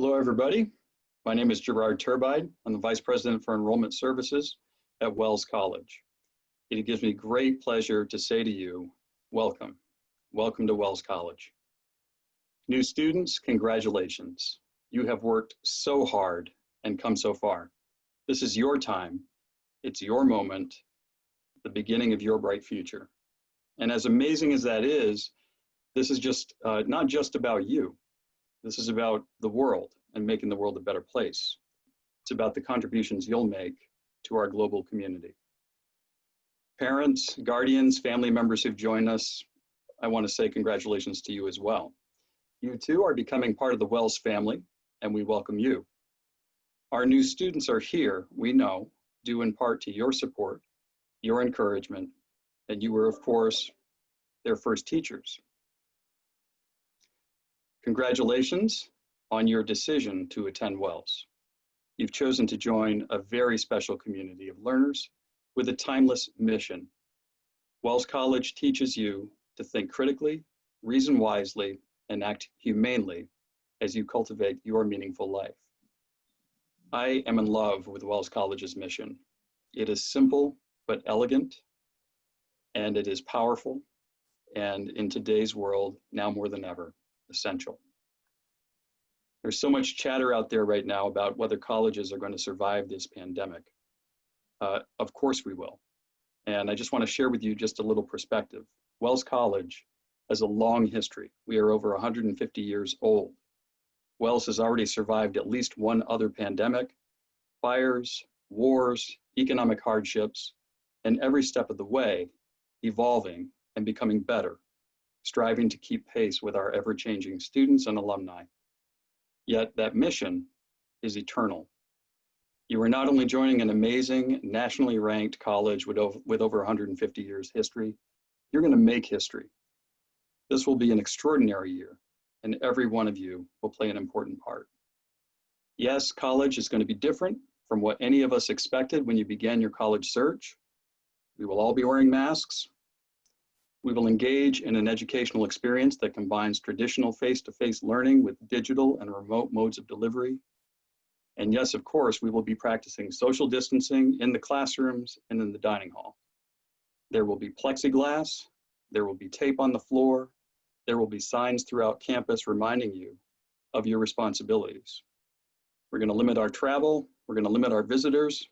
Hello, everybody. My name is Gerard Turbide. I'm the Vice President for Enrollment Services at Wells College. It gives me great pleasure to say to you, welcome. Welcome to Wells College. New students, congratulations. You have worked so hard and come so far. This is your time. It's your moment, the beginning of your bright future. And as amazing as that is, this is just not just about you. This is about the world and making the world a better place. It's about the contributions you'll make to our global community. Parents, guardians, family members who've joined us, I want to say congratulations to you as well. You too are becoming part of the Wells family, and we welcome you. Our new students are here, we know, due in part to your support, your encouragement, and you were, of course, their first teachers. Congratulations on your decision to attend Wells. You've chosen to join a very special community of learners with a timeless mission. Wells College teaches you to think critically, reason wisely, and act humanely as you cultivate your meaningful life. I am in love with Wells College's mission. It is simple but elegant, and it is powerful, and in today's world, now more than ever, essential. There's so much chatter out there right now about whether colleges are going to survive this pandemic. Of course we will. And I just want to share with you just a little perspective. Wells College has a long history. We are over 150 years old. Wells has already survived at least one other pandemic, fires, wars, economic hardships, and every step of the way, evolving and becoming better, striving to keep pace with our ever-changing students and alumni. Yet that mission is eternal. You are not only joining an amazing, nationally ranked college with over 150 years history, you're going to make history. This will be an extraordinary year, and every one of you will play an important part. Yes, college is going to be different from what any of us expected when you began your college search. We will all be wearing masks. We will engage in an educational experience that combines traditional face-to-face learning with digital and remote modes of delivery. And yes, of course, we will be practicing social distancing in the classrooms and in the dining hall. There will be plexiglass, there will be tape on the floor, there will be signs throughout campus reminding you of your responsibilities. We're going to limit our travel, we're going to limit our visitors,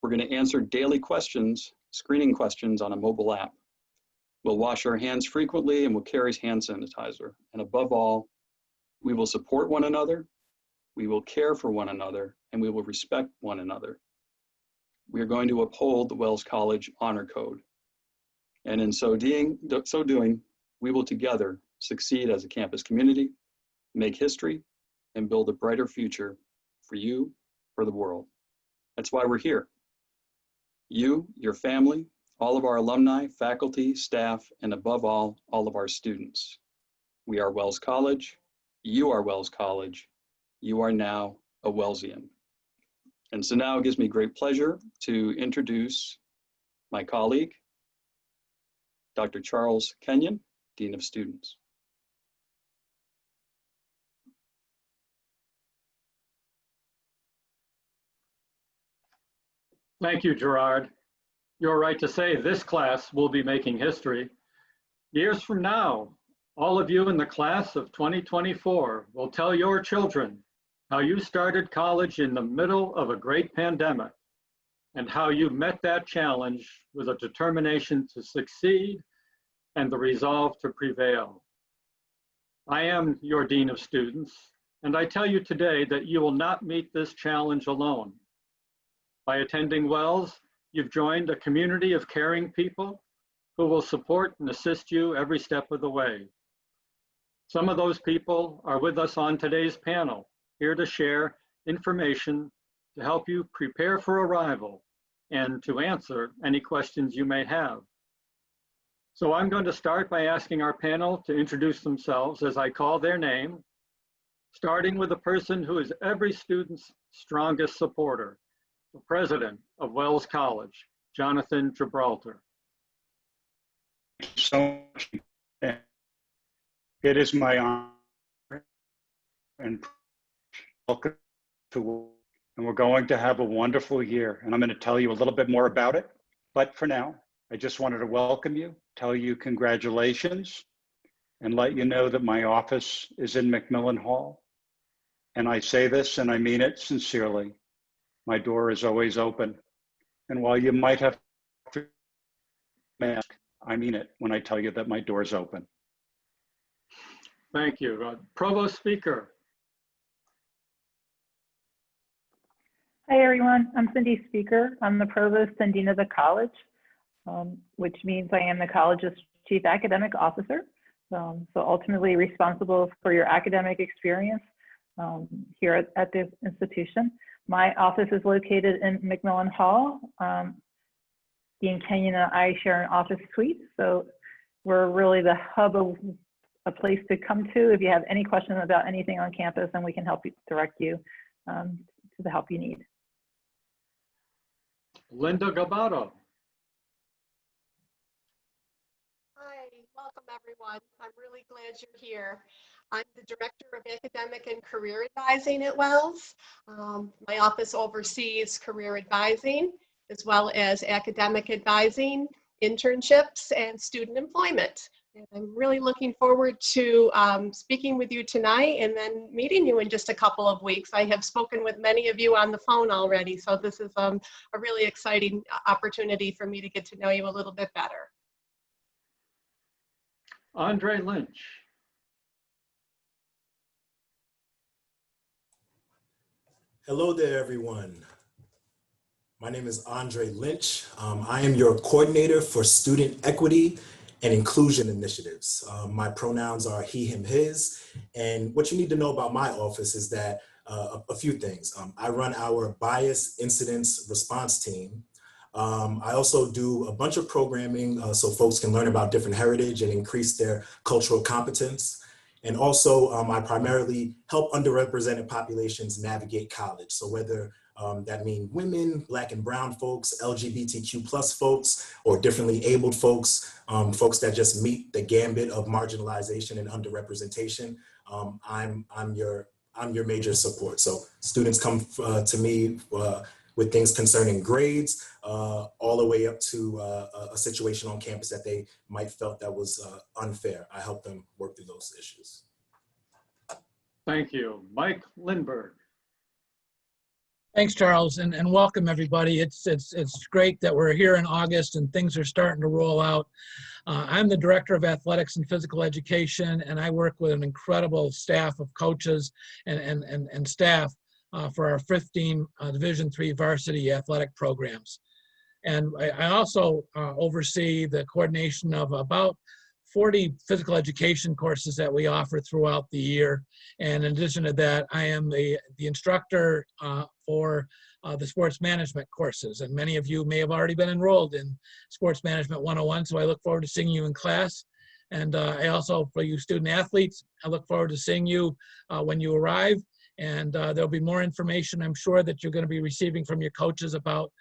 we're going to answer daily questions, screening questions on a mobile app. We'll wash our hands frequently and we'll carry hand sanitizer. And above all, we will support one another, we will care for one another, and we will respect one another. We are going to uphold the Wells College Honor Code. And in so doing, we will together succeed as a campus community, make history, and build a brighter future for you, for the world. That's why we're here. You, your family, all of our alumni, faculty, staff, and above all of our students. We are Wells College. You are Wells College. You are now a Wellsian. And so now it gives me great pleasure to introduce my colleague, Dr. Charles Kenyon, Dean of Students. Thank you, Gerard. You're right to say this class will be making history. Years from now, all of you in the class of 2024 will tell your children how you started college in the middle of a great pandemic and how you met that challenge with a determination to succeed and the resolve to prevail. I am your Dean of Students, and I tell you today that you will not meet this challenge alone. By attending Wells, you've joined a community of caring people who will support and assist you every step of the way. Some of those people are with us on today's panel, here to share information to help you prepare for arrival and to answer any questions you may have. So I'm going to start by asking our panel to introduce themselves as I call their name, starting with the person who is every student's strongest supporter, the president of Wells College, Jonathan Gibraltar. So much. It is my honor and welcome to, and we're going to have a wonderful year. And I'm going to tell you a little bit more about it. But for now, I just wanted to welcome you, tell you congratulations, and let you know that my office is in McMillan Hall. And I say this and I mean it sincerely. My door is always open. And while you might have to mask, I mean it when I tell you that my door is open. Thank you. Provost Speaker. Hi, everyone. I'm Cindy Speaker. I'm the Provost and Dean of the college, which means I am the college's Chief Academic Officer. So ultimately responsible for your academic experience here at this institution. My office is located in McMillan Hall. Dean Kenyon and I share an office suite. So we're really the hub of a place to come to if you have any questions about anything on campus, and we can help you direct you to the help you need. Linda Gabato. Hi, welcome everyone. I'm really glad you're here. I'm the Director of Academic and Career Advising at Wells. My office oversees career advising as well as academic advising, internships, and student employment. And I'm really looking forward to speaking with you tonight and then meeting you in just a couple of weeks. I have spoken with many of you on the phone already, so this is a really exciting opportunity for me to get to know you a little bit better. Andre Lynch. Hello there, everyone. My name is Andre Lynch. I am your coordinator for student equity and inclusion initiatives. My pronouns are he, him, his. And what you need to know about my office is that a few things. I run our bias incidents response team. I also do a bunch of programming so folks can learn about different heritage and increase their cultural competence. And also, I primarily help underrepresented populations navigate college. So whether that means women, Black and brown folks, LGBTQ plus folks, or differently abled folks, folks that just meet the gambit of marginalization and underrepresentation, I'm your major support. So students come to me with things concerning grades, all the way up to a situation on campus that they might felt that was unfair. I help them work through those issues. Thank you. Mike Lindberg. Thanks, Charles, and welcome everybody. It's great that we're here in August and things are starting to roll out. I'm the Director of Athletics and Physical Education, and I work with an incredible staff of coaches and staff for our 15 Division III varsity athletic programs. And I also oversee the coordination of about 40 physical education courses that we offer throughout the year. And in addition to that, I am the instructor for the sports management courses. And many of you may have already been enrolled in Sports Management 101, so I look forward to seeing you in class. And I also, for you student athletes, I look forward to seeing you when you arrive. And there'll be more information, I'm sure, that you're going to be receiving from your coaches about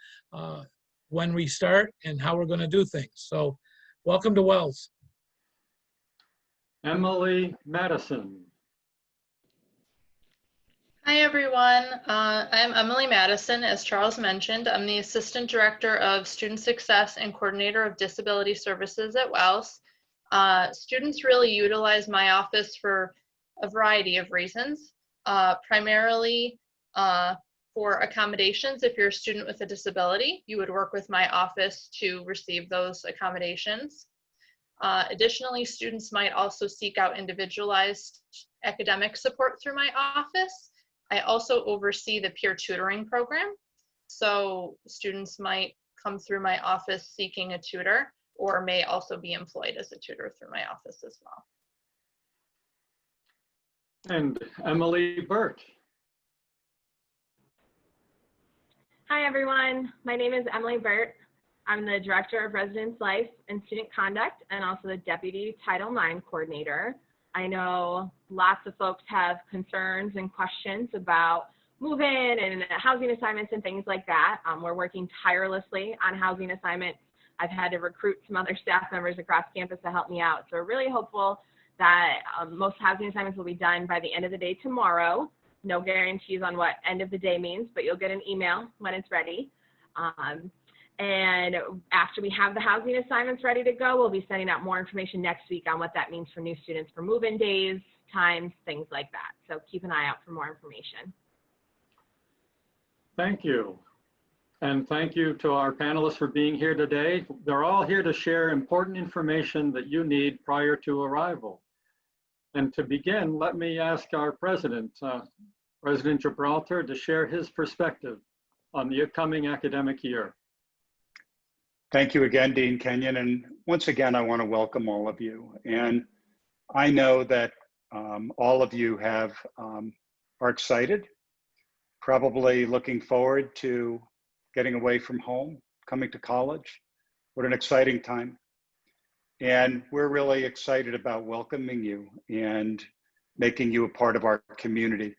when we start and how we're going to do things. So welcome to Wells. Emily Madison. Hi, everyone. I'm Emily Madison. As Charles mentioned, I'm the Assistant Director of Student Success and Coordinator of Disability Services at Wells. Students really utilize my office for a variety of reasons, primarily for accommodations. If you're a student with a disability, you would work with my office to receive those accommodations. Additionally, students might also seek out individualized academic support through my office. I also oversee the peer tutoring program. So students might come through my office seeking a tutor, or may also be employed as a tutor through my office as well. And Emily Burt. Hi, everyone. My name is Emily Burt. I'm the Director of Residence Life and Student Conduct, and also the Deputy Title IX Coordinator. I know lots of folks have concerns and questions about move-in and housing assignments and things like that. We're working tirelessly on housing assignments. I've had to recruit some other staff members across campus to help me out. So we're really hopeful that most housing assignments will be done by the end of the day tomorrow. No guarantees on what end of the day means, but you'll get an email when it's ready. And after we have the housing assignments ready to go, we'll be sending out more information next week on what that means for new students for move-in days, times, things like that. So keep an eye out for more information. Thank you. And thank you to our panelists for being here today. They're all here to share important information that you need prior to arrival. And to begin, let me ask our president, President Gibraltar, to share his perspective on the upcoming academic year. Thank you again, Dean Kenyon. And once again, I want to welcome all of you. And I know that all of you are excited, probably looking forward to getting away from home, coming to college. What an exciting time. And we're really excited about welcoming you and making you a part of our community.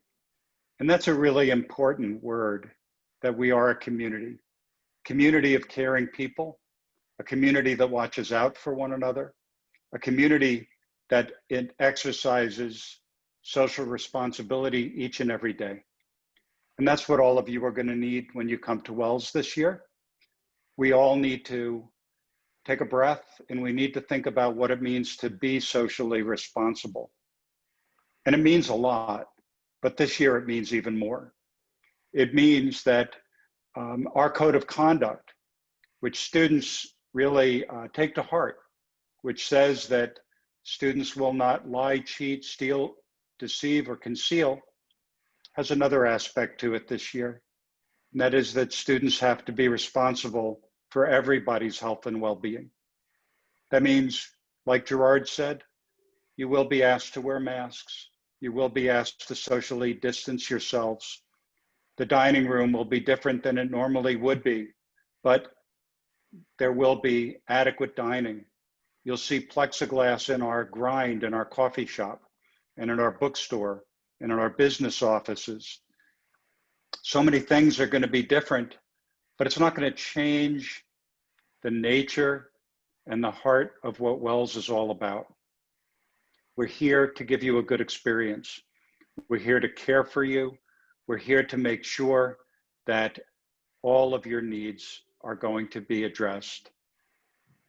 And that's a really important word, that we are a community of caring people, a community that watches out for one another, a community that it exercises social responsibility each and every day. And that's what all of you are going to need when you come to Wells this year. We all need to take a breath, and we need to think about what it means to be socially responsible. And it means a lot, but this year it means even more. It means that our code of conduct, which students really take to heart, which says that students will not lie, cheat, steal, deceive, or conceal, has another aspect to it this year. And that is that students have to be responsible for everybody's health and well-being. That means, like Gerard said, you will be asked to wear masks. You will be asked to socially distance yourselves. The dining room will be different than it normally would be, but there will be adequate dining. You'll see plexiglass in our grind, in our coffee shop, and in our bookstore, and in our business offices. So many things are going to be different, but it's not going to change the nature and the heart of what Wells is all about. We're here to give you a good experience. We're here to care for you. We're here to make sure that all of your needs are going to be addressed.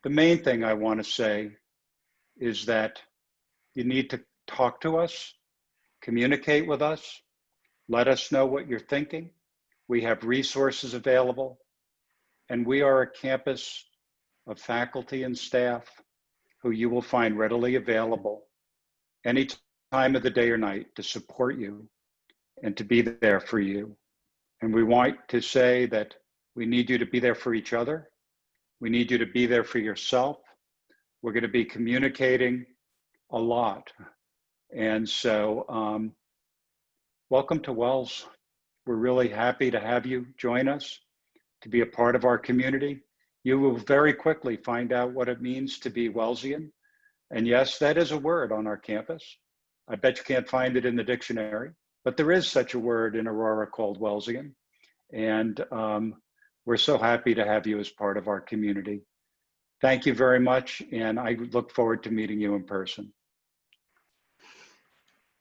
The main thing I want to say is that you need to talk to us, communicate with us, let us know what you're thinking. We have resources available, and we are a campus of faculty and staff who you will find readily available any time of the day or night to support you and to be there for you. And we want to say that we need you to be there for each other. We need you to be there for yourself. We're going to be communicating a lot. And so welcome to Wells. We're really happy to have you join us, to be a part of our community. You will very quickly find out what it means to be Wellsian. And yes, that is a word on our campus. I bet you can't find it in the dictionary, but there is such a word in Aurora called Wellsian. And we're so happy to have you as part of our community. Thank you very much, and I look forward to meeting you in person.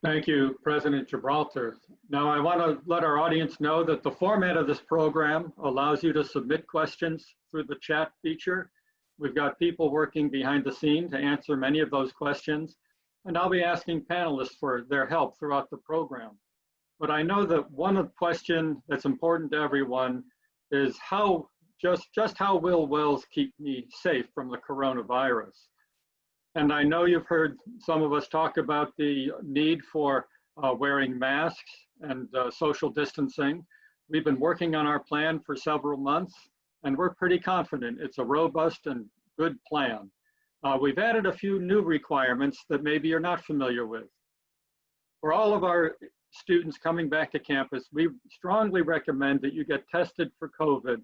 Thank you, President Gibraltar. Now I want to let our audience know that the format of this program allows you to submit questions through the chat feature. We've got people working behind the scene to answer many of those questions, and I'll be asking panelists for their help throughout the program. But I know that one question that's important to everyone is just how will Wells keep me safe from the coronavirus? And I know you've heard some of us talk about the need for wearing masks and social distancing. We've been working on our plan for several months, and we're pretty confident it's a robust and good plan. We've added a few new requirements that maybe you're not familiar with. For all of our students coming back to campus, we strongly recommend that you get tested for COVID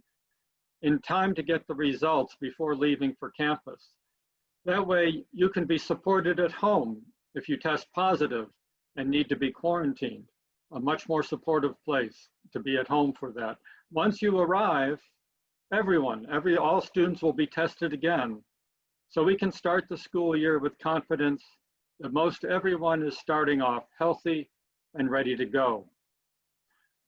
in time to get the results before leaving for campus. That way you can be supported at home if you test positive and need to be quarantined, a much more supportive place to be at home for that. Once you arrive, all students will be tested again. So we can start the school year with confidence that most everyone is starting off healthy and ready to go.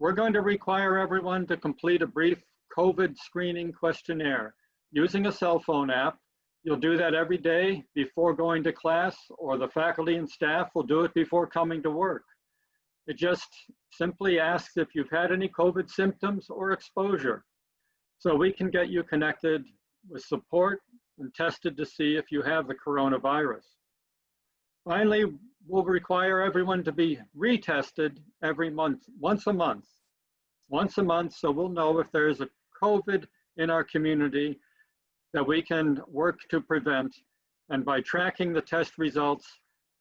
we're going to require everyone to complete a brief COVID screening questionnaire using a cell phone app. You'll do that every day before going to class, or the faculty and staff will do it before coming to work. It just simply asks if you've had any COVID symptoms or exposure, so we can get you connected with support and tested to see if you have the coronavirus. Finally, we'll require everyone to be retested every month, once a month, so we'll know if there's a COVID in our community that we can work to prevent. And by tracking the test results,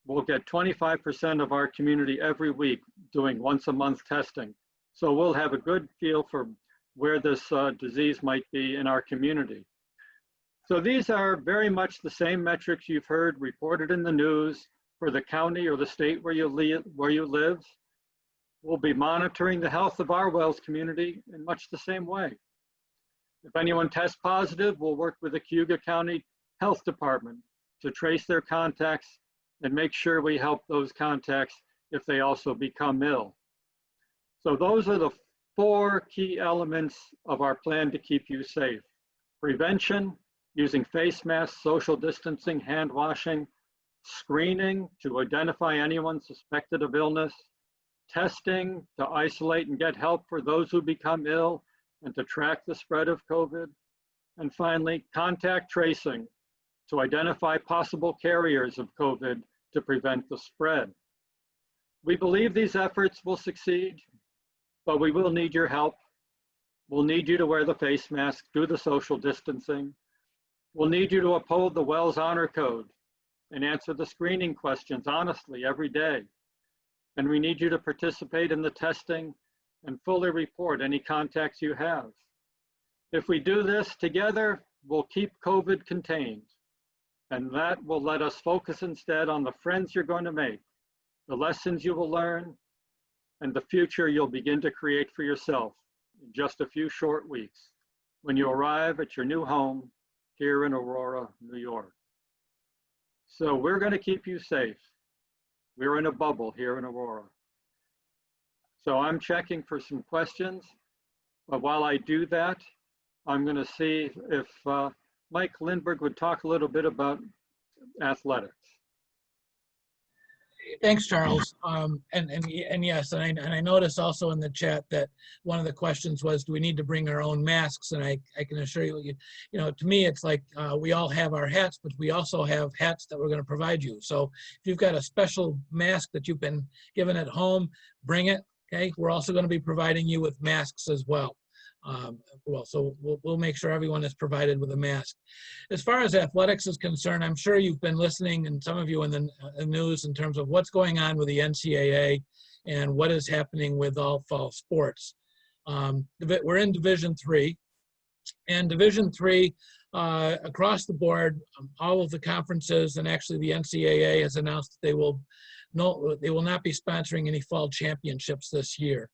we'll get 25% of our community every week doing once a month testing. So we'll have a good feel for where this disease might be in our community. So these are very much the same metrics you've heard reported in the news for the county or the state where you live. We'll be monitoring the health of our WELS community in much the same way. If anyone tests positive, we'll work with the Cayuga County Health Department to trace their contacts and make sure we help those contacts if they also become ill. So those are the 4 key elements of our plan to keep you safe. Prevention, using face masks, social distancing, hand washing, screening to identify anyone suspected of illness, testing to isolate and get help for those who become ill and to track the spread of COVID. And finally, contact tracing to identify possible carriers of COVID to prevent the spread. We believe these efforts will succeed, but we will need your help. We'll need you to wear the face mask, do the social distancing. We'll need you to uphold the WELS Honor Code and answer the screening questions honestly every day. And we need you to participate in the testing and fully report any contacts you have. If we do this together, we'll keep COVID contained, and that will let us focus instead on the friends you're going to make, the lessons you will learn, and the future you'll begin to create for yourself in just a few short weeks when you arrive at your new home here in Aurora, New York. So we're going to keep you safe. We're in a bubble here in Aurora. So I'm checking for some questions, but while I do that, I'm going to see if Mike Lindberg would talk a little bit about athletics. Thanks, Charles. And yes, and I noticed also in the chat that one of the questions was, do we need to bring our own masks? And I can assure you, to me, it's like we all have our hats, but we also have hats that we're going to provide you. So if you've got a special mask that you've been given at home, bring it. Okay, we're also going to be providing you with masks as well. So we'll make sure everyone is provided with a mask. As far as athletics is concerned, I'm sure you've been listening, and some of you in the news, in terms of what's going on with the NCAA and what is happening with all fall sports. We're in Division III, and Division III across the board, all of the conferences, and actually the NCAA has announced that they will not be sponsoring any fall championships this year.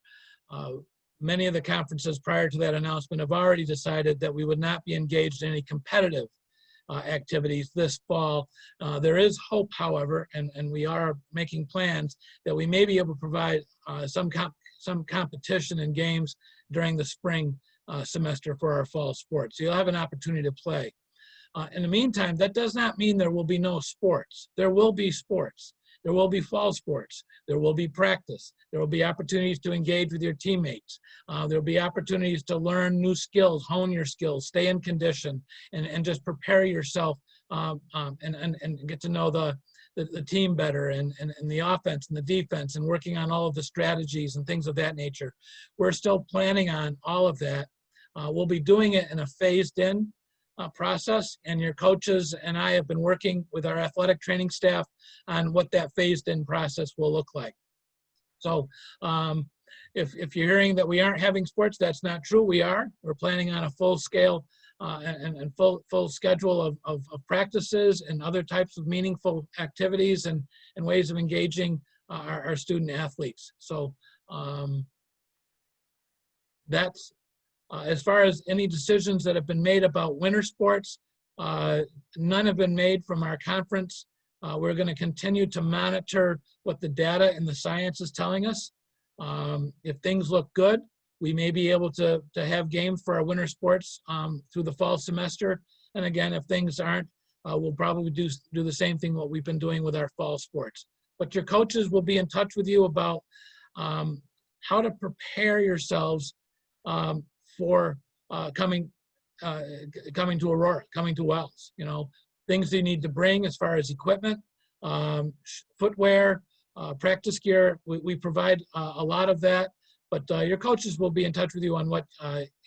Many of the conferences prior to that announcement have already decided that we would not be engaged in any competitive activities this fall. There is hope, however, and we are making plans that we may be able to provide some competition and games during the spring semester for our fall sports. So you'll have an opportunity to play. In the meantime, that does not mean there will be no sports. There will be sports. There will be fall sports. There will be practice. There will be opportunities to engage with your teammates. There will be opportunities to learn new skills, hone your skills, stay in condition, and just prepare yourself and get to know the team better and the offense and the defense, and working on all of the strategies and things of that nature. We're still planning on all of that. We'll be doing it in a phased-in process, and your coaches and I have been working with our athletic training staff on what that phased-in process will look like. So if you're hearing that we aren't having sports, that's not true. We are. We're planning on a full scale and full schedule of practices and other types of meaningful activities and ways of engaging our student athletes. So that's as far as any decisions that have been made about winter sports, none have been made from our conference. We're going to continue to monitor what the data and the science is telling us. If things look good, we may be able to have games for our winter sports through the fall semester. And again, if things aren't, we'll probably do the same thing what we've been doing with our fall sports. But your coaches will be in touch with you about how to prepare yourselves for coming to Aurora, coming to Wells. You know, things you need to bring as far as equipment, footwear, practice gear. We provide a lot of that, but your coaches will be in touch with you on what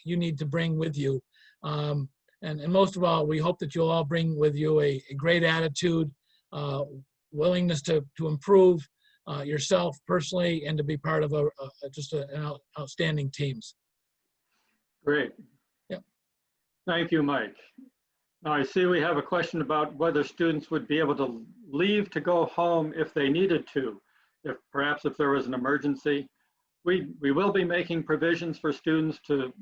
you need to bring with you. And most of all, we hope that you'll all bring with you a great attitude, willingness to improve yourself personally, and to be part of just an outstanding teams. Great. Yep. Thank you, Mike. Now I see we have a question about whether students would be able to leave to go home if they needed to, perhaps if there was an emergency. We will be making provisions for students to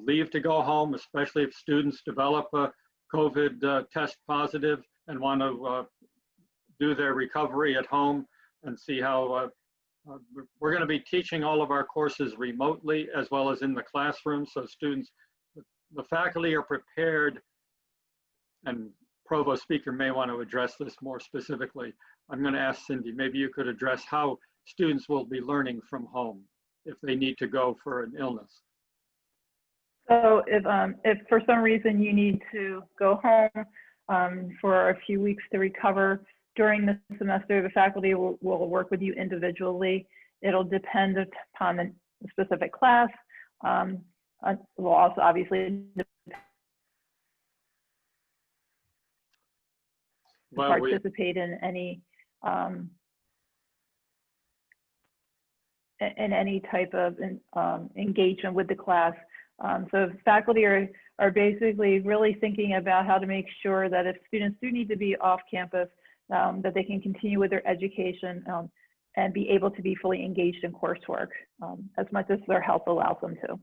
leave to go home, especially if students develop a COVID test positive and want to do their recovery at home and see how we're going to be teaching all of our courses remotely as well as in the classroom. So students, the faculty are prepared, and Provost Speaker may want to address this more specifically. I'm going to ask Cindy, maybe you could address how students will be learning from home if they need to go for an illness. So if for some reason you need to go home for a few weeks to recover during the semester, the faculty will work with you individually. It'll depend upon the specific class. Will also obviously participate in any type of engagement with the class. So faculty are basically really thinking about how to make sure that if students do need to be off campus, that they can continue with their education and be able to be fully engaged in coursework as much as their health allows them to.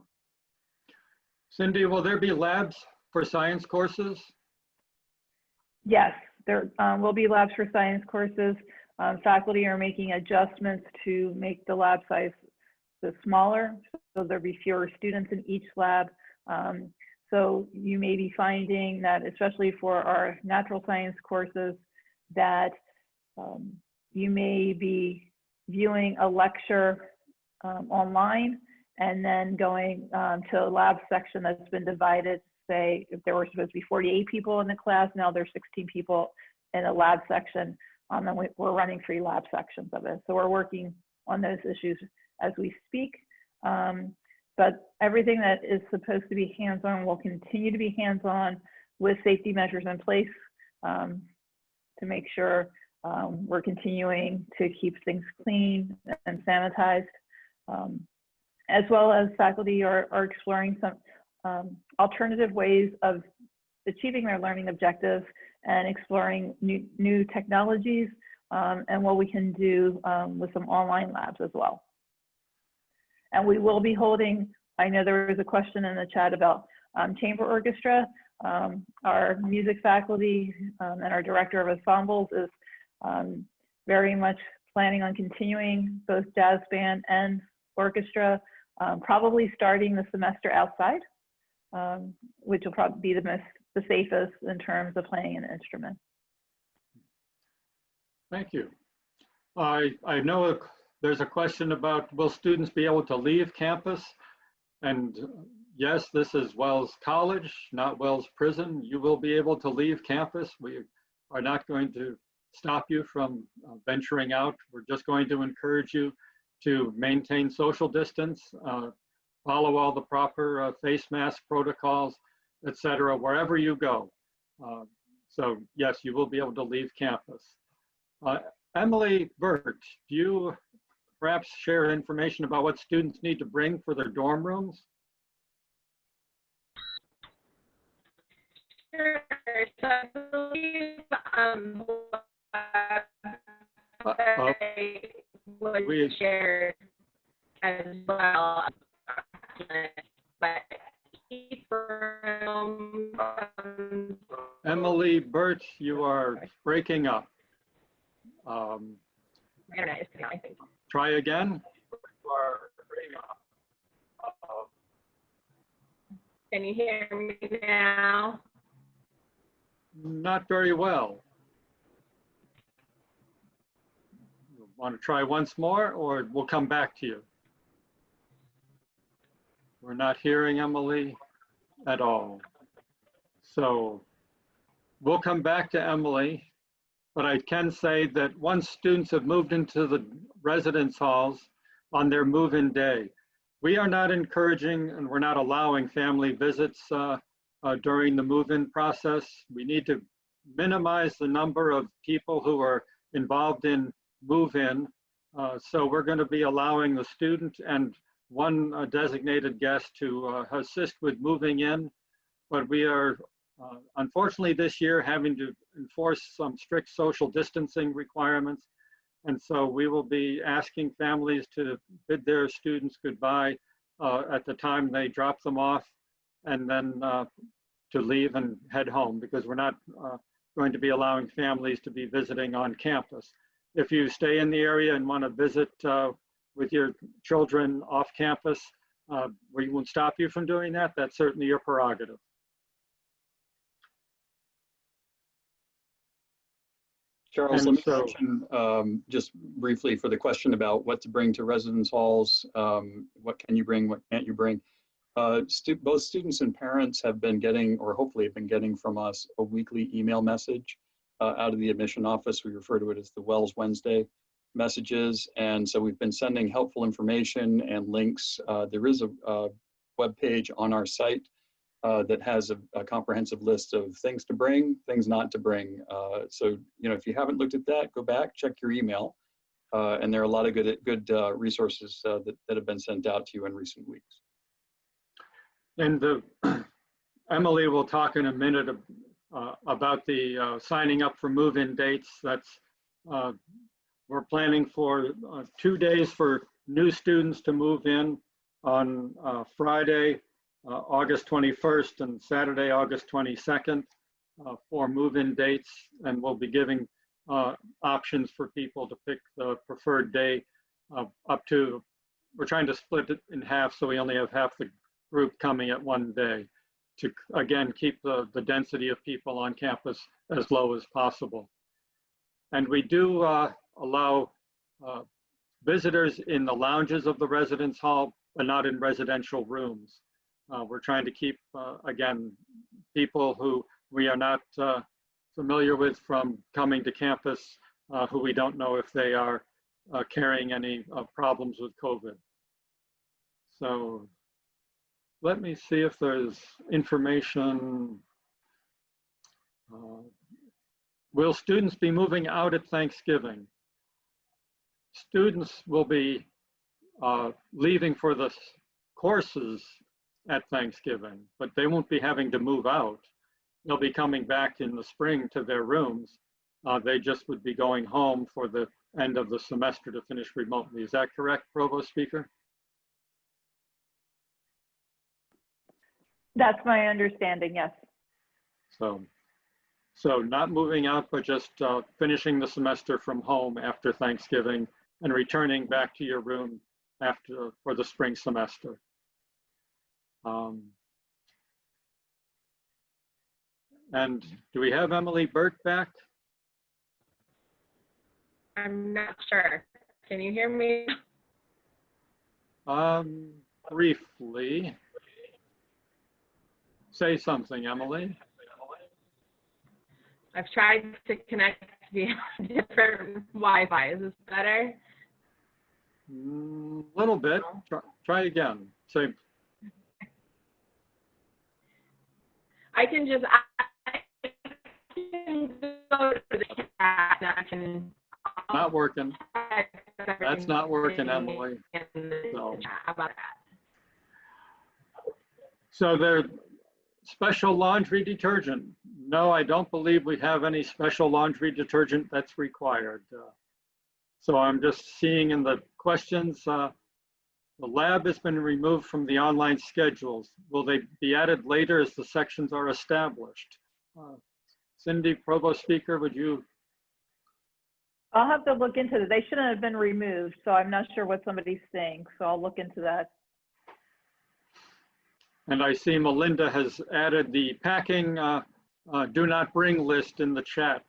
Cindy, will there be labs for science courses? Yes, there will be labs for science courses. Faculty are making adjustments to make the lab size smaller, so there'll be fewer students in each lab. So you may be finding that, especially for our natural science courses, that you may be viewing a lecture online and then going to a lab section that's been divided. Say if there were supposed to be 48 people in the class, now there's 16 people in a lab section, and we're running 3 lab sections of it. So we're working on those issues as we speak. But everything that is supposed to be hands-on will continue to be hands-on with safety measures in place to make sure we're continuing to keep things clean and sanitized, as well as faculty are exploring some alternative ways of achieving their learning objectives and exploring new technologies and what we can do with some online labs as well. And we will be holding, I know there was a question in the chat about chamber orchestra. Our music faculty and our director of ensembles is very much planning on continuing both jazz band and orchestra, probably starting the semester outside, which will probably be the safest in terms of playing an instrument. Thank you. I know there's a question about, will students be able to leave campus? And yes, this is Wells College, not Wells Prison. You will be able to leave campus. We are not going to stop you from venturing out. We're just going to encourage you to maintain social distance, follow all the proper face mask protocols, etc., wherever you go. So yes, you will be able to leave campus. Emily, Burt, do you perhaps share information about what students need to bring for their dorm rooms? Sure. So I believe was shared as well. But Emily, Burt, you are breaking up. Internet is cutting out, I think. Try again. Can you hear me now? Not very well. Want to try once more, or we'll come back to you? We're not hearing Emily at all. So we'll come back to Emily, but I can say that once students have moved into the residence halls on their move-in day, we are not encouraging and we're not allowing family visits during the move-in process. We need to minimize the number of people who are involved in move-in. So we're going to be allowing the student and one designated guest to assist with moving in, but we are unfortunately this year having to enforce some strict social distancing requirements. And so we will be asking families to bid their students goodbye at the time they drop them off, and then to leave and head home, because we're not going to be allowing families to be visiting on campus. If you stay in the area and want to visit with your children off campus, we won't stop you from doing that. That's certainly your prerogative. Charles, And let me mention just briefly for the question about what to bring to residence halls, what can you bring, what can't you bring? Both students and parents have been getting, or hopefully have been getting from us, a weekly email message out of the admission office. We refer to it as the Wells Wednesday messages. And so we've been sending helpful information and links. There is a web page on our site that has a comprehensive list of things to bring, things not to bring. So, you know, if you haven't looked at that, go back, check your email. And there are a lot of good resources that have been sent out to you in recent weeks. And Emily will talk in a minute about the signing up for move-in dates. That's we're planning for 2 days for new students to move in on Friday, August 21st, and Saturday, August 22nd for move-in dates. And we'll be giving options for people to pick the preferred day up to, we're trying to split it in half so we only have half the group coming at one day to, again, keep the density of people on campus as low as possible. And we do allow visitors in the lounges of the residence hall, but not in residential rooms. We're trying to keep, again, people who we are not familiar with from coming to campus, who we don't know if they are carrying any problems with COVID. So let me see if there's information. Will students be moving out at Thanksgiving? Students will be leaving for the courses at Thanksgiving, but they won't be having to move out. They'll be coming back in the spring to their rooms. They just would be going home for the end of the semester to finish remotely. Is that correct, Provost Speaker? That's my understanding, yes. So not moving out, but just finishing the semester from home after Thanksgiving and returning back to your room for the spring semester. And do we have Emily Burt back? I'm not sure. Can you hear me? Briefly. Say something, Emily. I've tried to connect via different Wi-Fi. Is this better? Little bit. Try again. Say. I can just go to the chat and I can. Not working. That's not working, Emily. So there's special laundry detergent. No, I don't believe we have any special laundry detergent that's required. So I'm just seeing in the questions, the lab has been removed from the online schedules. Will they be added later as the sections are established? Cindy, Provost Speaker, would you? I'll have to look into it. They shouldn't have been removed, so I'm not sure what somebody's saying. So I'll look into that. And I see Melinda has added the packing do not bring list in the chat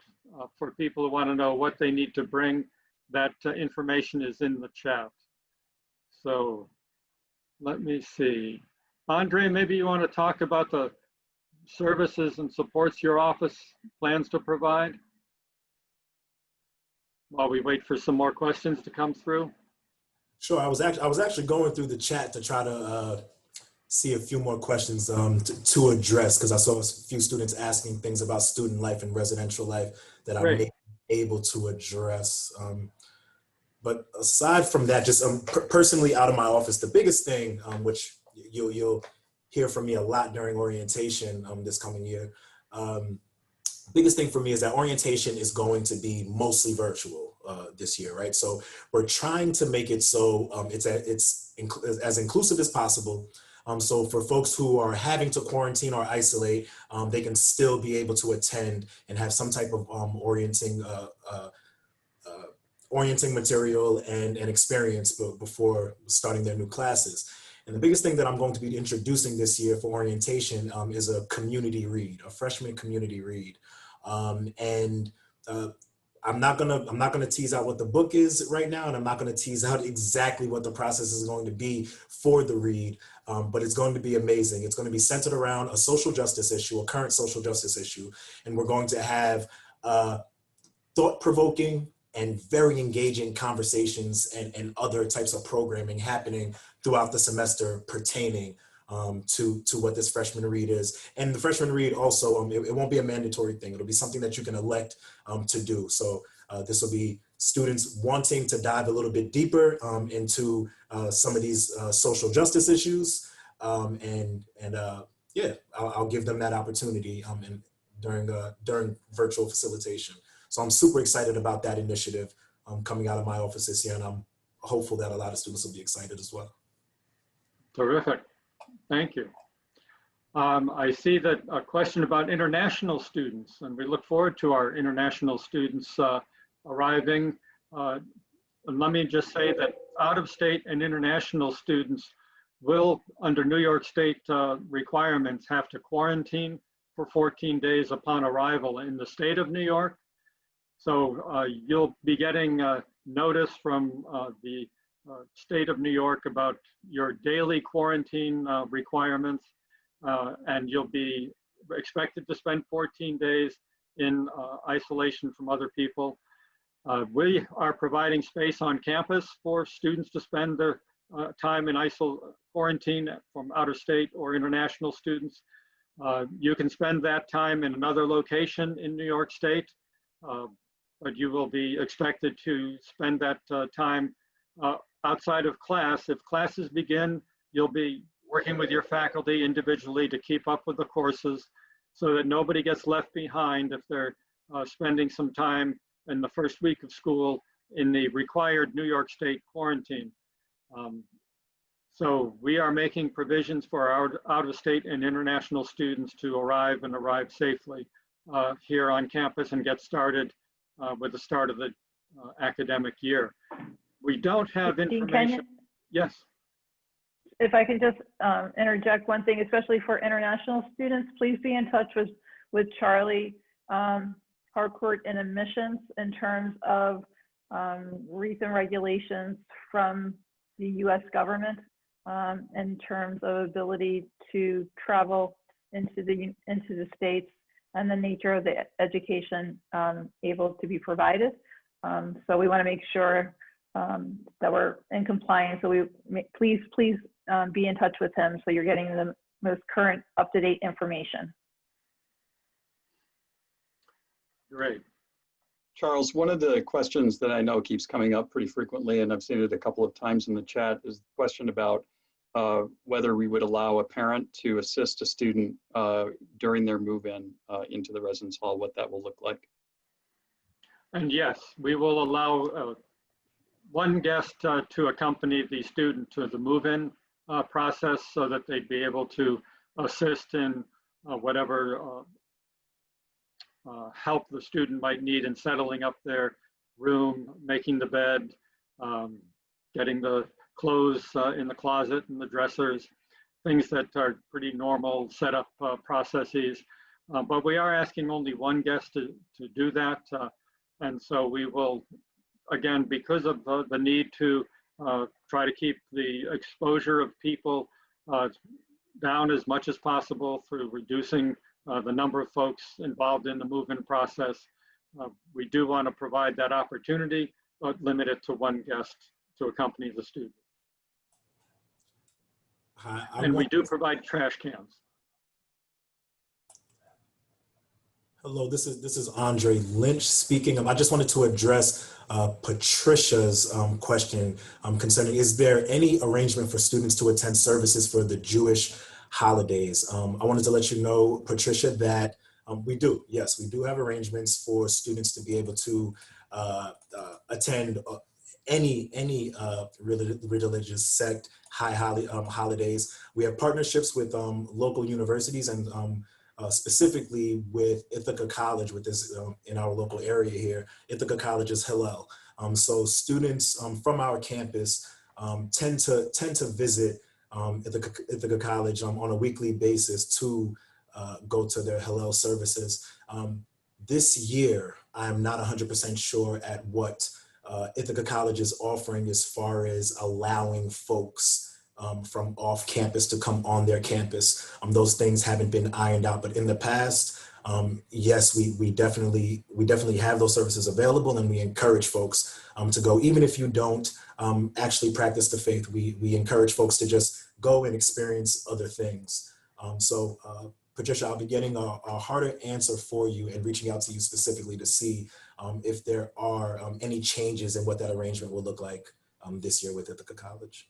for people who want to know what they need to bring. That information is in the chat. So let me see. Andre, maybe you want to talk about the services and supports your office plans to provide while we wait for some more questions to come through. Sure. I was actually going through the chat to try to see a few more questions to address, because I saw a few students asking things about student life and residential life that I may be able to address. But aside from that, just personally out of my office, the biggest thing, which you'll hear from me a lot during orientation this coming year, biggest thing for me is that orientation is going to be mostly virtual this year, right? So we're trying to make it so it's as inclusive as possible. So for folks who are having to quarantine or isolate, they can still be able to attend and have some type of orienting material and experience before starting their new classes. And the biggest thing that I'm going to be introducing this year for orientation is a community read, a freshman community read. I'm not gonna tease out what the book is right now, and I'm not gonna tease out exactly what the process is going to be for the read, but it's going to be amazing. It's going to be centered around a social justice issue, a current social justice issue, and we're going to have thought-provoking and very engaging conversations and other types of programming happening throughout the semester pertaining to what this freshman read is. And the freshman read also, it won't be a mandatory thing. It'll be something that you can elect to do. So this will be students wanting to dive a little bit deeper into some of these social justice issues. Yeah, I'll give them that opportunity during virtual facilitation. So I'm super excited about that initiative coming out of my office this year, and I'm hopeful that a lot of students will be excited as well. Terrific. Thank you. I see that a question about international students, and we look forward to our international students arriving. And let me just say that out-of-state and international students will, under New York State requirements, have to quarantine for 14 days upon arrival in the state of New York. So you'll be getting notice from the state of New York about your daily quarantine requirements, and you'll be expected to spend 14 days in isolation from other people. We are providing space on campus for students to spend their time in quarantine from out of state or international students. You can spend that time in another location in New York State, but you will be expected to spend that time outside of class. If classes begin, you'll be working with your faculty individually to keep up with the courses so that nobody gets left behind if they're spending some time in the first week of school in the required New York State quarantine. So we are making provisions for our out-of-state and international students to arrive safely here on campus and get started with the start of the academic year. We don't have information. Yes. If I can just interject one thing, especially for international students, please be in touch with Charlie Harcourt in admissions in terms of recent regulations from the U.S. government in terms of ability to travel into the States and the nature of the education able to be provided. So we want to make sure that we're in compliance. So please be in touch with him so you're getting the most current up-to-date information. Great. Charles, one of the questions that I know keeps coming up pretty frequently, and I've seen it a couple of times in the chat, is the question about whether we would allow a parent to assist a student during their move-in into the residence hall, what that will look like. And yes, we will allow one guest to accompany the student to the move-in process so that they'd be able to assist in whatever help the student might need in settling up there. room, making the bed, getting the clothes in the closet and the dressers, things that are pretty normal setup processes. But we are asking only one guest to do that. And so we will, again, because of the need to try to keep the exposure of people down as much as possible through reducing the number of folks involved in the move-in process, we do want to provide that opportunity, but limit it to one guest to accompany the student. And we do provide trash cans. Hello, this is Andre Lynch speaking. I just wanted to address Patricia's question concerning, is there any arrangement for students to attend services for the Jewish holidays? I wanted to let you know, Patricia, that we do. Yes, we do have arrangements for students to be able to attend any religious sect holidays. We have partnerships with local universities and specifically with Ithaca College, with this in our local area here. Ithaca College is Hillel. So students from our campus tend to visit Ithaca College on a weekly basis to go to their Hillel services. This year, I'm not 100% sure at what Ithaca College is offering as far as allowing folks from off campus to come on their campus. Those things haven't been ironed out, but in the past, yes, we definitely have those services available, and we encourage folks to go. Even if you don't actually practice the faith, we encourage folks to just go and experience other things. Patricia, I'll be getting a harder answer for you and reaching out to you specifically to see if there are any changes in what that arrangement will look like this year with Ithaca College.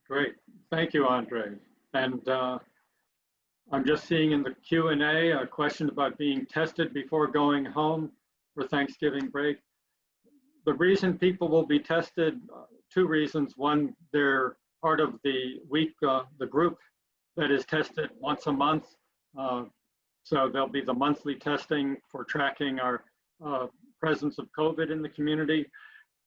Great, thank you, Andre. And I'm just seeing in the Q&A a question about being tested before going home for Thanksgiving break. The reason people will be tested, two reasons. One, they're part of the week, the group that is tested once a month. So there'll be the monthly testing for tracking our presence of COVID in the community.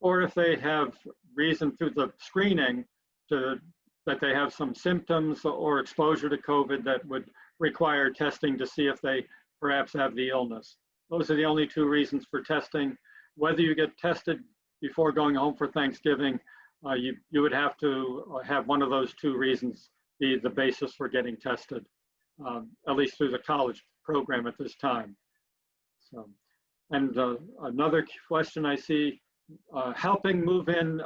Or if they have reason through the screening that they have some symptoms or exposure to COVID that would require testing to see if they perhaps have the illness. Those are the only two reasons for testing. Whether you get tested before going home for Thanksgiving, you would have to have one of those two reasons be the basis for getting tested, at least through the college program at this time. So, and another question I see, helping move in,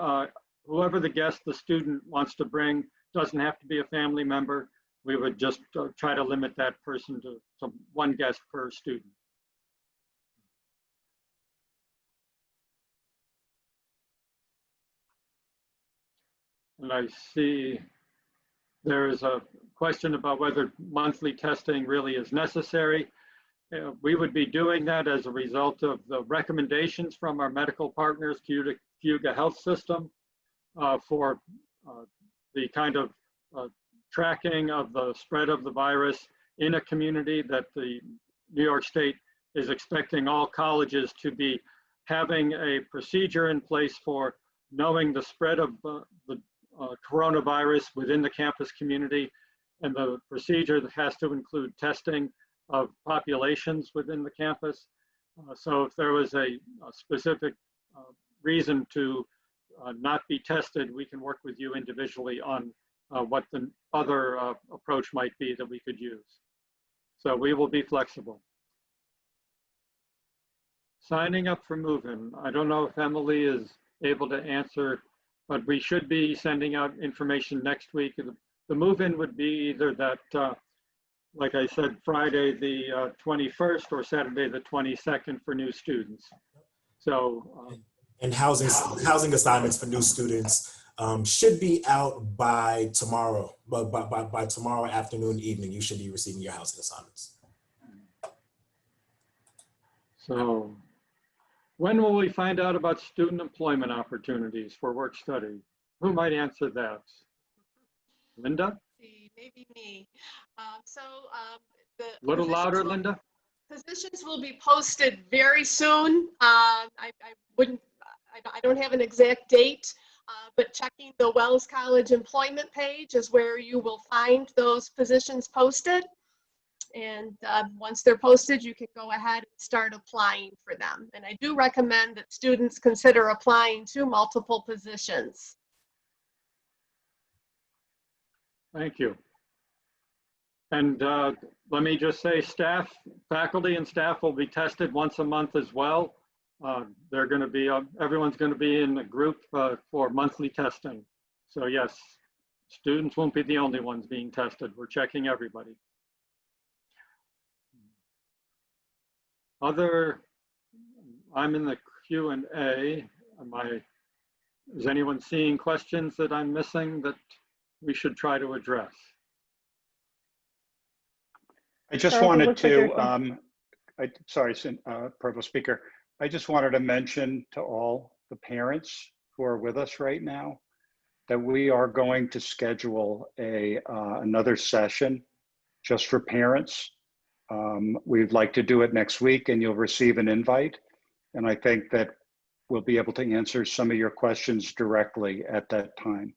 whoever the guest the student wants to bring, doesn't have to be a family member. We would just try to limit that person to one guest per student. And I see there is a question about whether monthly testing really is necessary. We would be doing that as a result of the recommendations from our medical partners, Cayuga Health System, for the kind of tracking of the spread of the virus in a community, that the New York State is expecting all colleges to be having a procedure in place for knowing the spread of the coronavirus within the campus community. And the procedure that has to include testing of populations within the campus. So if there was a specific reason to not be tested, we can work with you individually on what the other approach might be that we could use. So we will be flexible. Signing up for move-in. I don't know if Emily is able to answer, but we should be sending out information next week. The move-in would be either that, like I said, Friday the 21st or Saturday the 22nd for new students. So. And housing assignments for new students should be out by tomorrow, but by tomorrow afternoon, evening, you should be receiving your housing assignments. So when will we find out about student employment opportunities for work study? Who might answer that? Linda? Maybe me. A little louder, Linda. Positions will be posted very soon. I don't have an exact date, but checking the Wells College employment page is where you will find those positions posted. And once they're posted, you can go ahead and start applying for them. And I do recommend that students consider applying to multiple positions. Thank you. And let me just say, staff, faculty and staff will be tested once a month as well. They're going to be, everyone's going to be in a group for monthly testing. So yes, students won't be the only ones being tested. We're checking everybody. I'm in the Q&A. Is anyone seeing questions that I'm missing that we should try to address? I just wanted to, sorry, Provost Speaker. I just wanted to mention to all the parents who are with us right now that we are going to schedule another session just for parents. We'd like to do it next week and you'll receive an invite. And I think that we'll be able to answer some of your questions directly at that time.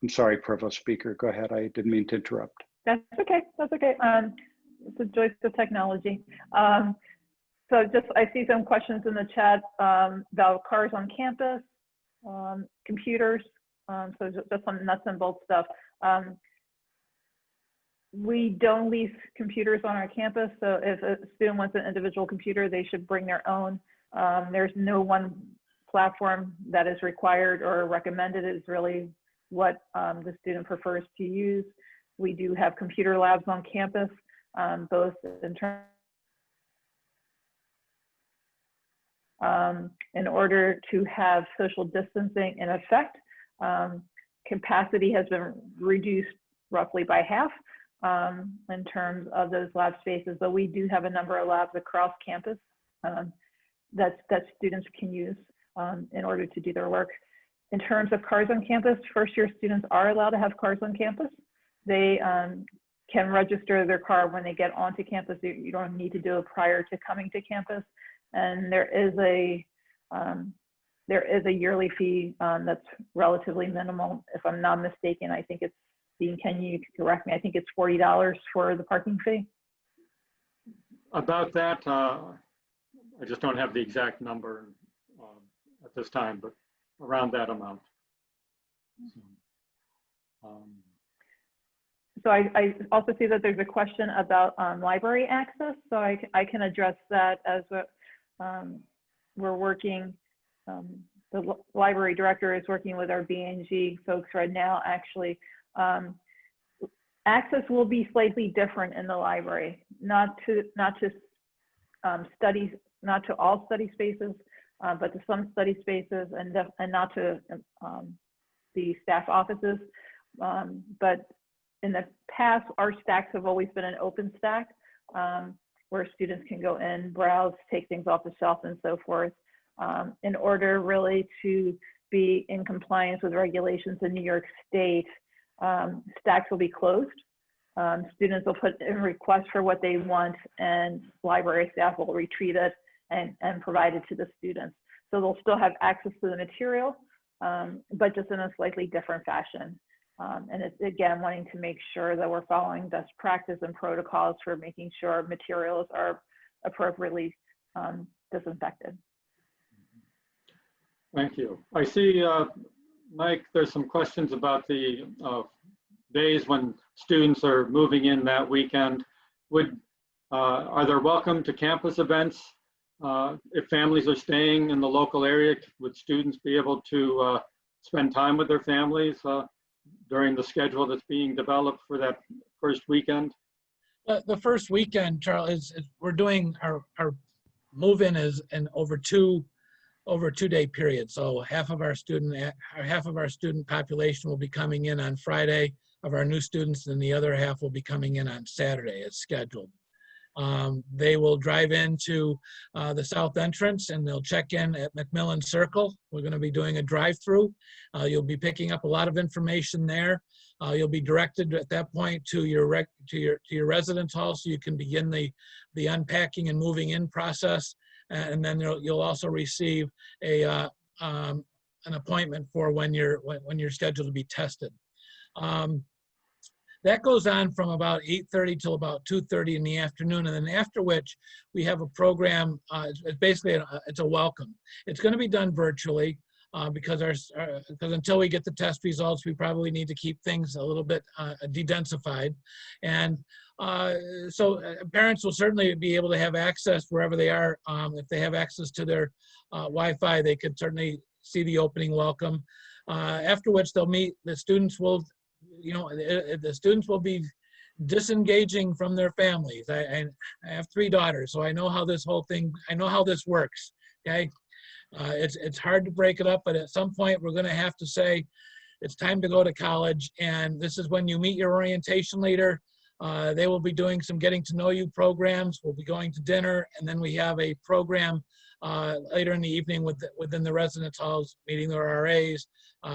I'm sorry, Provost Speaker, go ahead. I didn't mean to interrupt. That's okay, that's okay. It's a joy of technology. So just, I see some questions in the chat about cars on campus, computers, so just some nuts and bolts stuff. We don't lease computers on our campus, so if a student wants an individual computer, they should bring their own. There's no one platform that is required or recommended. It's really what the student prefers to use. We do have computer labs on campus, both in terms in order to have social distancing in effect. Capacity has been reduced roughly by half in terms of those lab spaces, but we do have a number of labs across campus that students can use in order to do their work. In terms of cars on campus, first-year students are allowed to have cars on campus. They can register their car when they get onto campus. You don't need to do it prior to coming to campus. And there is a yearly fee that's relatively minimal. If I'm not mistaken, I think it's, Dean, can you correct me? I think it's $40 for the parking fee. About that, I just don't have the exact number at this time, but around that amount. So I also see that there's a question about library access. So I can address that as we're working. The library director is working with our B&G folks right now. Actually, access will be slightly different in the library, not to studies, not to all study spaces, but to some study spaces, and not to the staff offices. But in the past, our stacks have always been an open stack where students can go in, browse, take things off the shelf, and so forth. In order really to be in compliance with regulations in New York State, stacks will be closed. Students will put in requests for what they want, and library staff will retrieve it and provide it to the students. So they'll still have access to the material, but just in a slightly different fashion. And it's, again, wanting to make sure that we're following best practice and protocols for making sure materials are appropriately disinfected. Thank you. I see, Mike, there's some questions about the days when students are moving in that weekend. Are there welcome to campus events? If families are staying in the local area, would students be able to spend time with their families during the schedule that's being developed for that first weekend? The first weekend, Charles, we're doing our move-in is over a 2-day period. So half of our student population will be coming in on Friday of our new students, and the other half will be coming in on Saturday as scheduled. They will drive into the south entrance and they'll check in at McMillan Circle. We're going to be doing a drive-through. You'll be picking up a lot of information there. You'll be directed at that point to your residence hall, so you can begin the unpacking and moving in process. And then you'll also receive an appointment for when you're scheduled to be tested. That goes on from about 8:30 till about 2:30 in the afternoon, and then after which we have a program. It's basically it's a welcome. It's going to be done virtually because until we get the test results, we probably need to keep things a little bit de-densified, and so parents will certainly be able to have access wherever they are. If they have access to their Wi-Fi, they could certainly see the opening welcome. After which they'll meet the students. The students will be disengaging from their families. I have 3 daughters, so I know how this works, okay? It's hard to break it up, but at some point we're gonna have to say, it's time to go to college, and this is when you meet your orientation leader. They will be doing some getting to know you programs. We'll be going to dinner, and then we have a program later in the evening within the residence halls, meeting their RAs,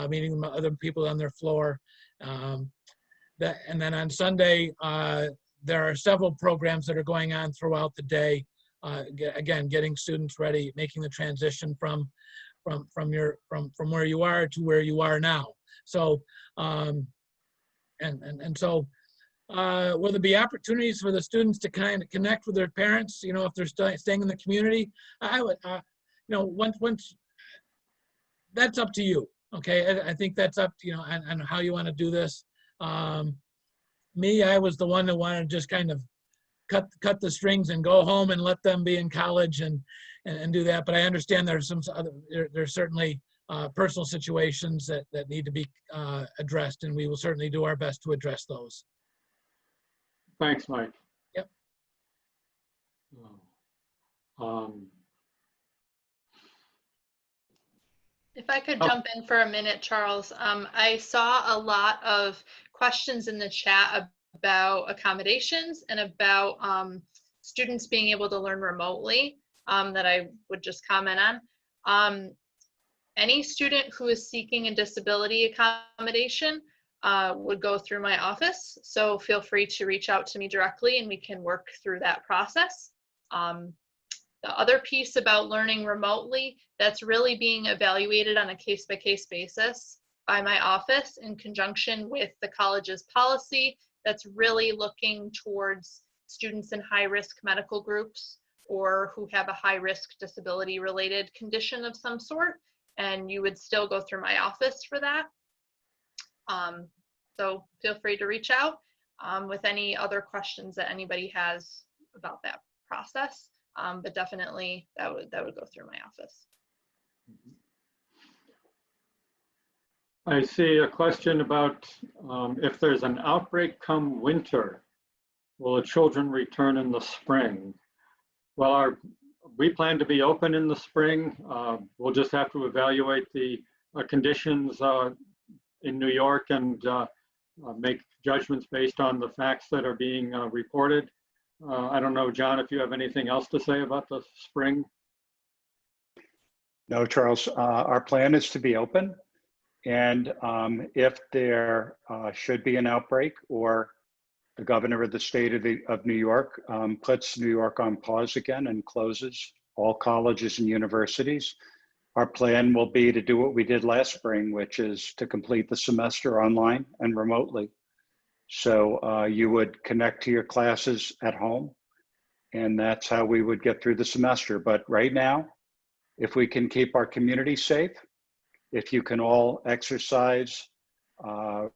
meeting other people on their floor. And then on Sunday, there are several programs that are going on throughout the day. Again, getting students ready, making the transition from where you are to where you are now. So, so will there be opportunities for the students to kind of connect with their parents? If they're staying in the community, I would, once that's up to you. Okay, I think that's up to, and how you want to do this. Me, I was the one that wanted to just kind of cut the strings and go home and let them be in college and do that. But I understand there's certainly personal situations that need to be addressed, and we will certainly do our best to address those. Thanks, Mike. Yep. If I could jump in for a minute, Charles. I saw a lot of questions in the chat about accommodations and about students being able to learn remotely that I would just comment on. Any student who is seeking a disability accommodation would go through my office. So feel free to reach out to me directly and we can work through that process. The other piece about learning remotely, that's really being evaluated on a case-by-case basis by my office in conjunction with the college's policy that's really looking towards students in high-risk medical groups or who have a high-risk disability-related condition of some sort, and you would still go through my office for that. So feel free to reach out with any other questions that anybody has about that process. But definitely that would go through my office. I see a question about if there's an outbreak come winter, will the children return in the spring? Well, we plan to be open in the spring. We'll just have to evaluate the conditions in New York and make judgments based on the facts that are being reported. I don't know, John, if you have anything else to say about the spring? No, Charles, our plan is to be open. And if there should be an outbreak or the governor of the state of New York puts New York on pause again and closes all colleges and universities, our plan will be to do what we did last spring, which is to complete the semester online and remotely. So you would connect to your classes at home, and that's how we would get through the semester. But right now, if we can keep our community safe, if you can all exercise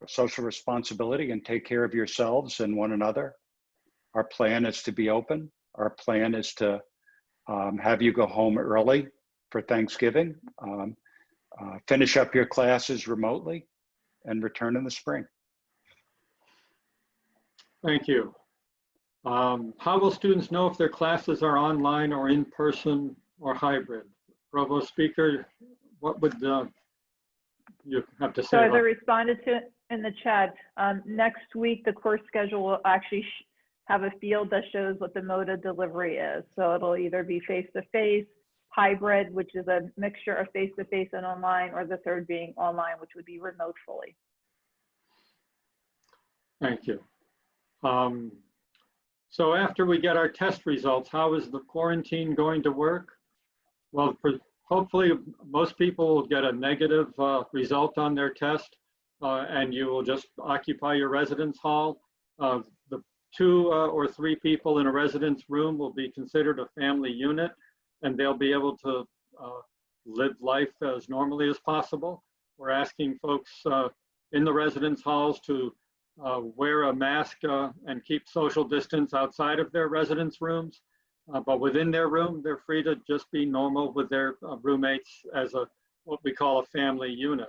social responsibility and take care of yourselves and one another, our plan is to be open. Our plan is to have you go home early for Thanksgiving, finish up your classes remotely, and return in the spring. Thank you. How will students know if their classes are online or in person or hybrid? Provost Speaker, what would you have to say? So as I responded to in the chat, next week the course schedule will actually have a field that shows what the mode of delivery is. So it'll either be face-to-face, hybrid, which is a mixture of face-to-face and online, or the third being online, which would be remote fully. Thank you. So after we get our test results, how is the quarantine going to work? Well, hopefully most people will get a negative result on their test, and you will just occupy your residence hall. The 2 or 3 people in a residence room will be considered a family unit, and they'll be able to live life as normally as possible. We're asking folks in the residence halls to wear a mask and keep social distance outside of their residence rooms. But within their room, they're free to just be normal with their roommates as what we call a family unit.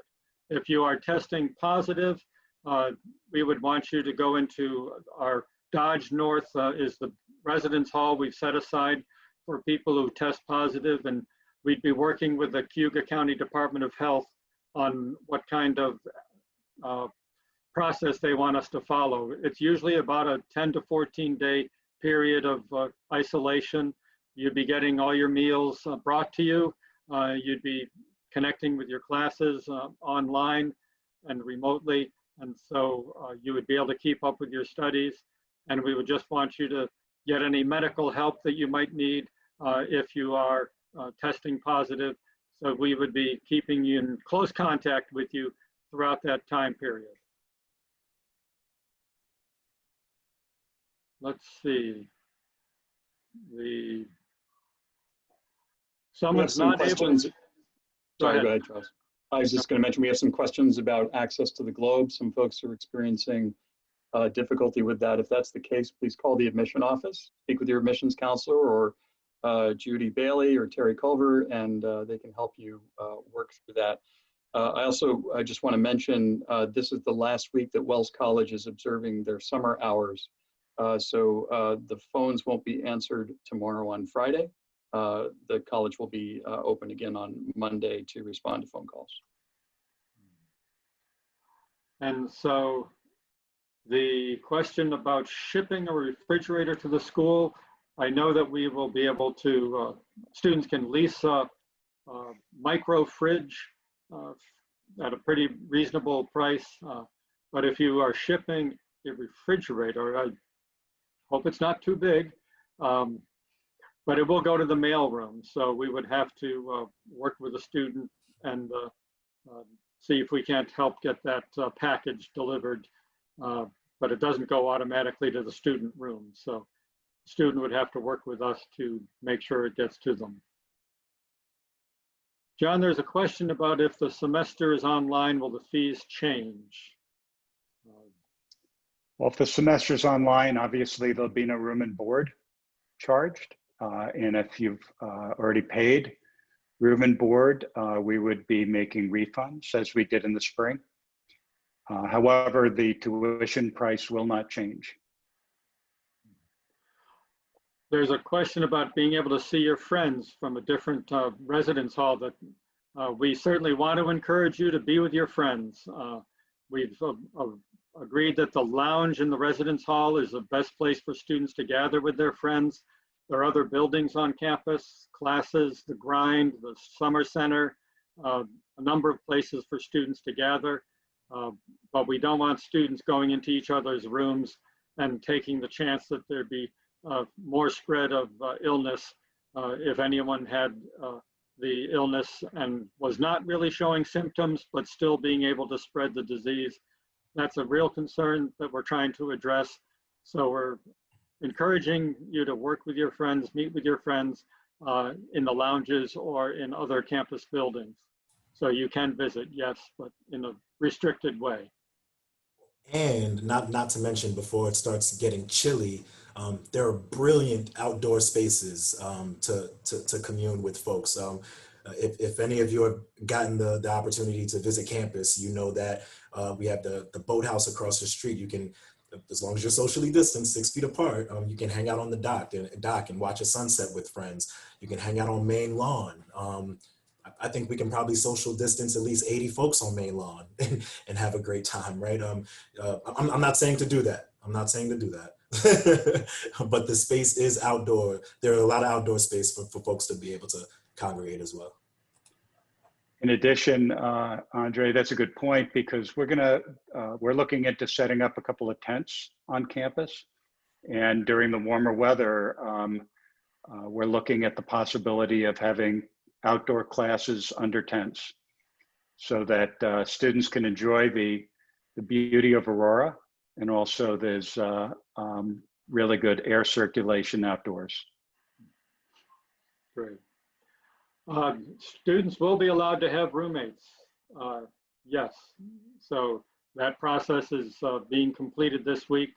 If you are testing positive, we would want you to go into our Dodge North is the residence hall we've set aside for people who test positive, and we'd be working with the Cayuga County Department of Health on what kind of process they want us to follow. It's usually about a 10 to 14 day period of isolation. You'd be getting all your meals brought to you. You'd be connecting with your classes online and remotely. And so you would be able to keep up with your studies. And we would just want you to get any medical help that you might need if you are testing positive. So we would be keeping you in close contact with you throughout that time period. Let's see. Someone's not able to. Sorry, go ahead, Charles. I was just going to mention we have some questions about access to the globe. Some folks are experiencing difficulty with that. If that's the case, please call the admission office, speak with your admissions counselor or Judy Bailey or Terry Culver, and they can help you work through that. I just want to mention this is the last week that Wells College is observing their summer hours. So the phones won't be answered tomorrow on Friday. The college will be open again on Monday to respond to phone calls. And so the question about shipping a refrigerator to the school, I know that we will be able to, students can lease a micro fridge at a pretty reasonable price. But if you are shipping a refrigerator, I hope it's not too big, but it will go to the mail room. So we would have to work with a student and see if we can't help get that package delivered. But it doesn't go automatically to the student room. So the student would have to work with us to make sure it gets to them. John, there's a question about if the semester is online, will the fees change? Well, if the semester's online, obviously there'll be no room and board charged. And if you've already paid room and board, we would be making refunds as we did in the spring. However, the tuition price will not change. There's a question about being able to see your friends from a different residence hall that we certainly want to encourage you to be with your friends. We've agreed that the lounge in the residence hall is the best place for students to gather with their friends. There are other buildings on campus, classes, the grind, the summer center, a number of places for students to gather. But we don't want students going into each other's rooms and taking the chance that there'd be more spread of illness if anyone had the illness and was not really showing symptoms, but still being able to spread the disease. That's a real concern that we're trying to address. So we're encouraging you to work with your friends, meet with your friends in the lounges or in other campus buildings. So you can visit, yes, but in a restricted way. And not to mention, before it starts getting chilly, there are brilliant outdoor spaces to commune with folks. If any of you have gotten the opportunity to visit campus, you know that we have the boathouse across the street. You can, as long as you're socially distanced, 6 feet apart, you can hang out on the dock and watch a sunset with friends. You can hang out on Main Lawn. I think we can probably social distance at least 80 folks on Main Lawn and have a great time, right? I'm not saying to do that. I'm not saying to do that. but the space is outdoor. There are a lot of outdoor space for folks to be able to congregate as well. In addition, Andre, that's a good point, because we're looking into setting up a couple of tents on campus. And during the warmer weather, we're looking at the possibility of having outdoor classes under tents so that students can enjoy the beauty of Aurora, and also there's really good air circulation outdoors. Great. Students will be allowed to have roommates. Yes, so that process is being completed this week.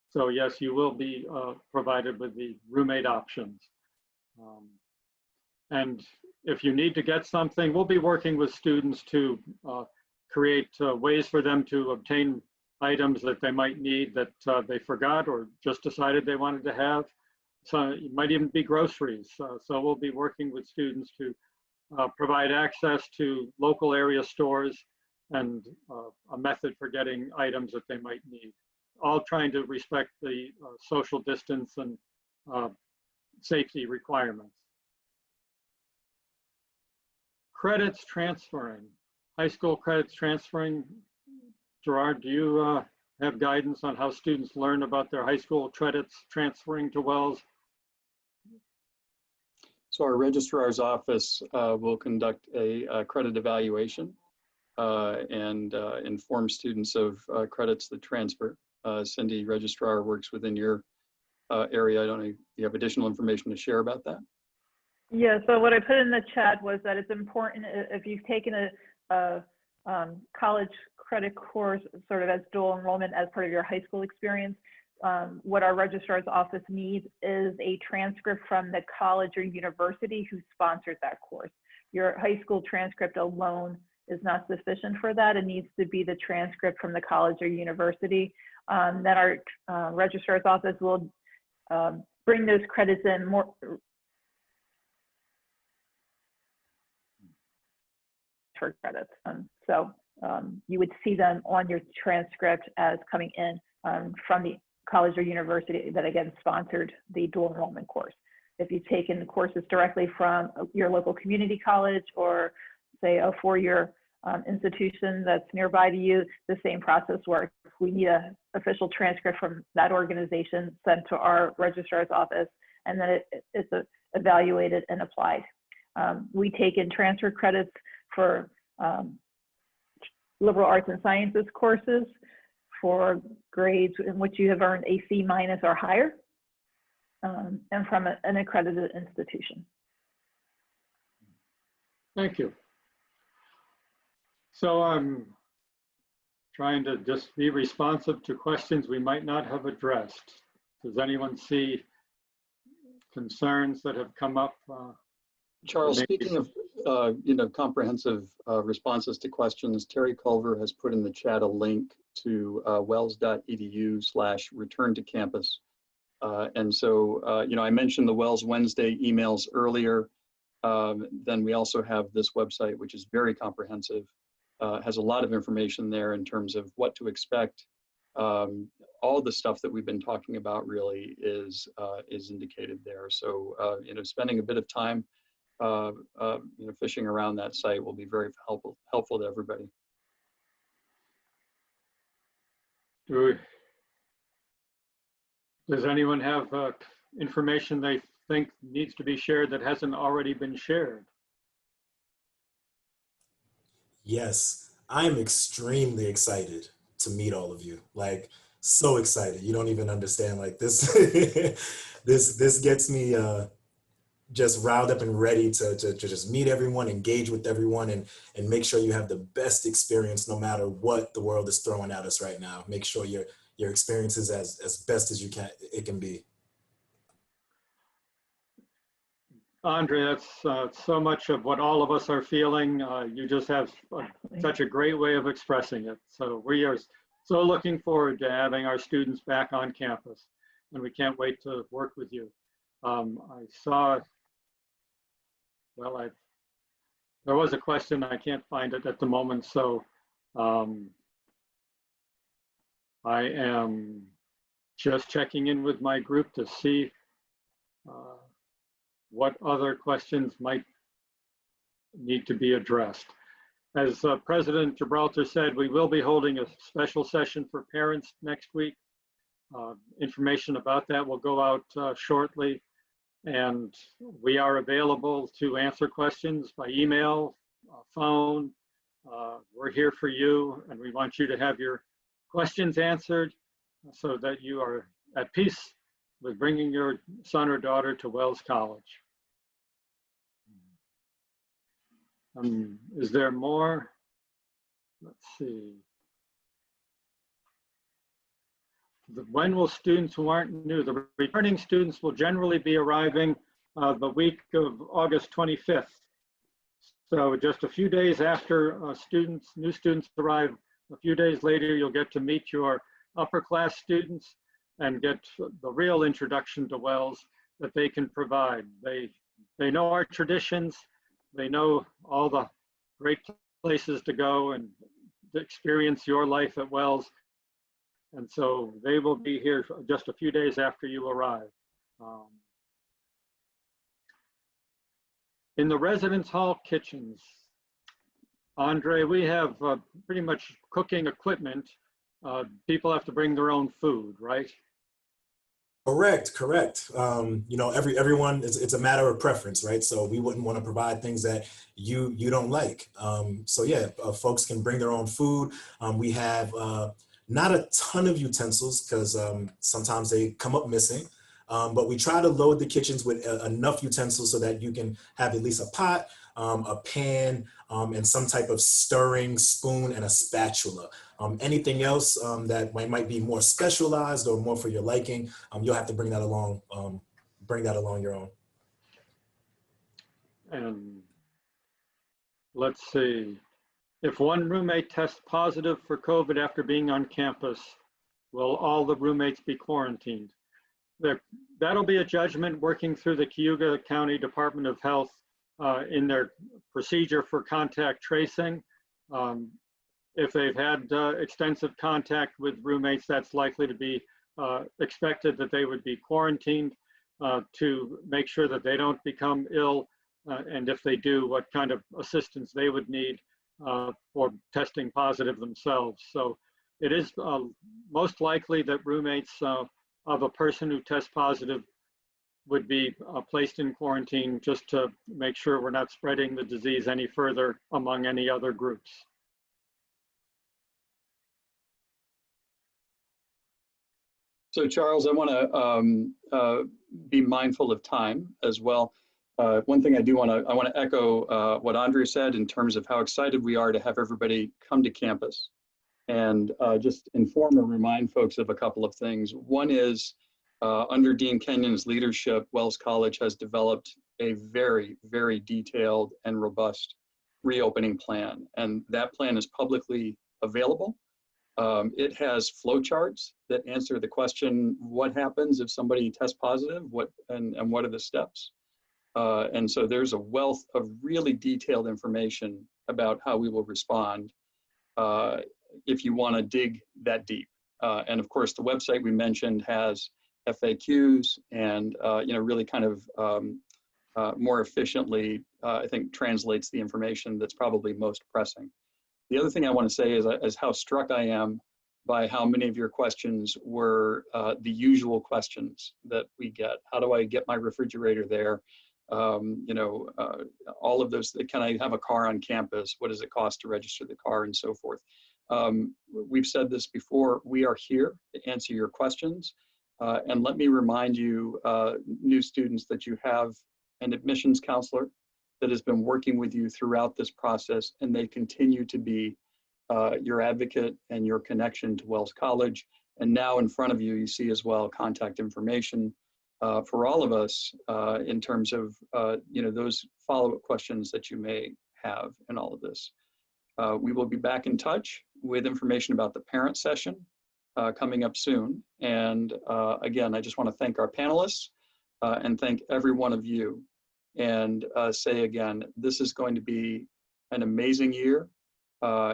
So yes, you will be provided with the roommate options. And if you need to get something, we'll be working with students to create ways for them to obtain items that they might need that they forgot or just decided they wanted to have. So it might even be groceries. So we'll be working with students to provide access to local area stores and a method for getting items that they might need. All trying to respect the social distance and safety requirements. Credits transferring, high school credits transferring. Gerard, do you have guidance on how students learn about their high school credits transferring to Wells? So our registrar's office will conduct a credit evaluation and inform students of credits that transfer. Cindy, registrar, works within your area. I don't know if you have additional information to share about that. Yeah, so what I put in the chat was that it's important if you've taken a college credit course sort of as dual enrollment as part of your high school experience, what our registrar's office needs is a transcript from the college or university who sponsored that course. Your high school transcript alone is not sufficient for that. It needs to be the transcript from the college or university. Then our registrar's office will bring those credits in more. For credits. So you would see them on your transcript as coming in from the college or university that again sponsored the dual enrollment course. If you've taken the courses directly from your local community college or say a four-year institution that's nearby to you, the same process works. We need an official transcript from that organization sent to our registrar's office, and then it's evaluated and applied. We take in transfer credits for liberal arts and sciences courses for grades in which you have earned a C- or higher, and from an accredited institution. Thank you. So I'm trying to just be responsive to questions we might not have addressed. Does anyone see concerns that have come up? Charles, speaking of comprehensive responses to questions, Terry Culver has put in the chat a link to wells.edu/return to campus. And so, I mentioned the Wells Wednesday emails earlier. Then we also have this website, which is very comprehensive, has a lot of information there in terms of what to expect. All the stuff that we've been talking about really is indicated there. So, spending a bit of time fishing around that site will be very helpful to everybody. Does anyone have information they think needs to be shared that hasn't already been shared? Yes, I am extremely excited to meet all of you. Like, so excited. You don't even understand. Like this, this gets me just riled up and ready to just meet everyone, engage with everyone, and make sure you have the best experience no matter what the world is throwing at us right now. Make sure your experience is as best as it can be. Andre, that's so much of what all of us are feeling. You just have such a great way of expressing it. So we are so looking forward to having our students back on campus, and we can't wait to work with you. I saw, well, there was a question, I can't find it at the moment, so I am just checking in with my group to see what other questions might need to be addressed. As President Gibraltar said, we will be holding a special session for parents next week. Information about that will go out shortly, and we are available to answer questions by email, phone. We're here for you, and we want you to have your questions answered so that you are at peace with bringing your son or daughter to Wells College. Is there more? Let's see. When will students who aren't new, the returning students will generally be arriving the week of August 25th. So just a few days after new students arrive, a few days later, you'll get to meet your upper class students and get the real introduction to Wells that they can provide. They know our traditions, they know all the great places to go and to experience your life at Wells. And so they will be here just a few days after you arrive. In the residence hall kitchens, Andre, we have pretty much cooking equipment. People have to bring their own food, right? Correct. You know, everyone, it's a matter of preference, right? So we wouldn't want to provide things that you don't like. So yeah, folks can bring their own food. We have not a ton of utensils because sometimes they come up missing. But we try to load the kitchens with enough utensils so that you can have at least a pot, a pan, and some type of stirring spoon and a spatula. Anything else that might be more specialized or more for your liking, you'll have to bring that along your own. And let's see, if one roommate tests positive for COVID after being on campus, will all the roommates be quarantined? That'll be a judgment working through the Cayuga County Department of Health in their procedure for contact tracing. If they've had extensive contact with roommates, that's likely to be expected that they would be quarantined to make sure that they don't become ill. And if they do, what kind of assistance they would need for testing positive themselves. So it is most likely that roommates of a person who tests positive would be placed in quarantine just to make sure we're not spreading the disease any further among any other groups. So Charles, I want to be mindful of time as well. One thing I want to echo what Andre said in terms of how excited we are to have everybody come to campus, and just inform or remind folks of a couple of things. One is under Dean Kenyon's leadership, Wells College has developed a very, very detailed and robust reopening plan, and that plan is publicly available. It has flowcharts that answer the question, what happens if somebody tests positive, and what are the steps? And so there's a wealth of really detailed information about how we will respond if you want to dig that deep. And of course, the website we mentioned has FAQs and really kind of more efficiently, I think, translates the information that's probably most pressing. The other thing I want to say is how struck I am by how many of your questions were the usual questions that we get. How do I get my refrigerator there? All of those, can I have a car on campus? What does it cost to register the car, and so forth? We've said this before, we are here to answer your questions. And let me remind you, new students, that you have an admissions counselor that has been working with you throughout this process, and they continue to be your advocate and your connection to Wells College. And now in front of you, you see as well contact information for all of us in terms of those follow-up questions that you may have in all of this. We will be back in touch with information about the parent session coming up soon. And again, I just want to thank our panelists and thank every one of you, and say again, this is going to be an amazing year.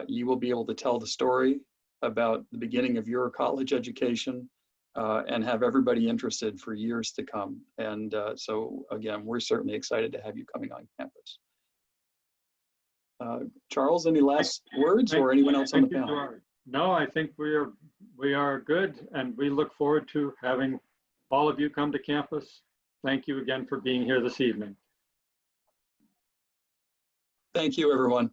You will be able to tell the story about the beginning of your college education and have everybody interested for years to come. And so again, we're certainly excited to have you coming on campus. Charles, any last words or anyone else on the panel? Gerard. No, I think we are good, and we look forward to having all of you come to campus. Thank you again for being here this evening. Thank you, everyone.